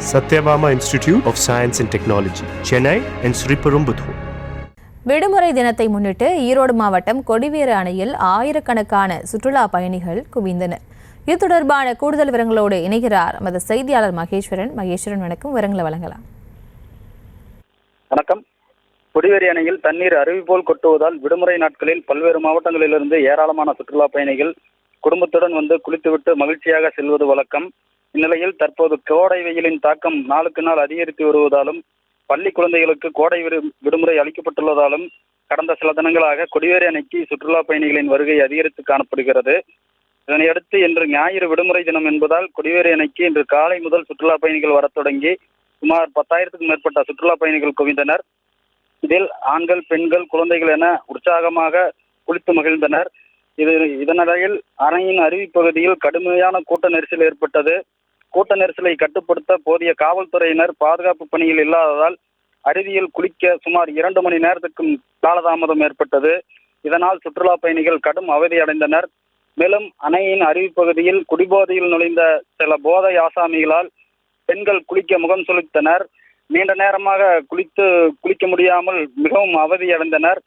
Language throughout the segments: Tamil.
Satyabama Institute of Science and Technology, Chennai and Sriperumbudur. விடுமுறை தினத்தை முன்னிட்டு ஈரோடு மாவட்டம் கொடிவேறு அணையில் ஆயிரக்கணக்கான சுற்றுலா பயணிகள் குவிந்தனர். இது தொடர்பான கூடுதல் விவரங்களோடு இணைகிறார் நமது செய்தியாளர் மகேஸ்வரன். வணக்கம், விவரங்களை வழங்கலாம். வணக்கம். கொடிவேரி அணையில் தண்ணீர் அருவி போல் கொட்டுவதால் விடுமுறை நாட்களில் பல்வேறு மாவட்டங்களிலிருந்து ஏராளமான சுற்றுலா பயணிகள் குடும்பத்துடன் வந்து குளித்துவிட்டு மகிழ்ச்சியாக செல்வது வழக்கம். இந்நிலையில் தற்போது கோடை வெயிலின் தாக்கம் நாளுக்கு நாள் அதிகரித்து வருவதாலும் பள்ளி குழந்தைகளுக்கு கோடை விடுமுறை அளிக்கப்பட்டுள்ளதாலும் கடந்த சில தினங்களாக கொடிவேரி அணைக்கு சுற்றுலா பயணிகளின் வருகை அதிகரித்து காணப்படுகிறது. இதனையடுத்து இன்று ஞாயிறு விடுமுறை தினம் என்பதால் கொடிவேரி அணைக்கு இன்று காலை முதல் சுற்றுலா பயணிகள் வரத் தொடங்கி சுமார் 10,000க்கும் மேற்பட்ட சுற்றுலா பயணிகள் குவிந்தனர். இதில் ஆண்கள், பெண்கள், குழந்தைகள் என உற்சாகமாக குளித்து மகிழ்ந்தனர். இதனிடையில் அணையின் அருவி பகுதியில் கடுமையான கூட்ட நெரிசல் ஏற்பட்டது. கூட்ட நெரிசலை கட்டுப்படுத்த போதிய காவல்துறையினர் பாதுகாப்பு பணியில் இல்லாததால் அருவியில் குளிக்க சுமார் 2 மணி நேரத்துக்கும் காலதாமதம் ஏற்பட்டது. இதனால் சுற்றுலா பயணிகள் கடும் அவதி அடைந்தனர். மேலும் அணையின் அருவி பகுதியில் குடிபோதையில் நுழைந்த சில போதை ஆசாமிகளால் பெண்கள் குளிக்க முகம் சுளித்தனர். நீண்ட நேரமாக குளிக்க முடியாமல் மிகவும் அவதி அடைந்தனர்.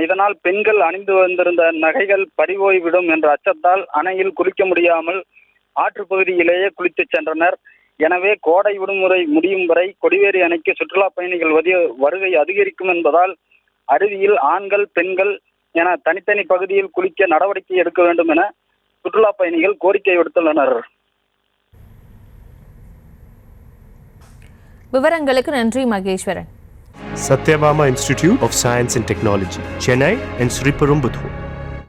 இதனால் பெண்கள் அணிந்து வந்திருந்த நகைகள் பறிபோய்விடும் என்ற அச்சத்தால் அணையில் குளிக்க முடியாமல் ஆற்று பகுதியிலேயே குளித்து சென்றனர். எனவே கோடை விடுமுறை முடியும் வரை கொடிவேரி அணைக்கு சுற்றுலா பயணிகள் வருகை அதிகரிக்கும் என்பதால் அருவியில் ஆண்கள், பெண்கள் என தனித்தனி பகுதியில் குளிக்க நடவடிக்கை எடுக்க வேண்டும் என சுற்றுலா பயணிகள் கோரிக்கை விடுத்துள்ளனர். விவரங்களுக்கு நன்றி Maheswaran. Satyabama Institute of Science and Technology, Chennai and Sriperumbudur.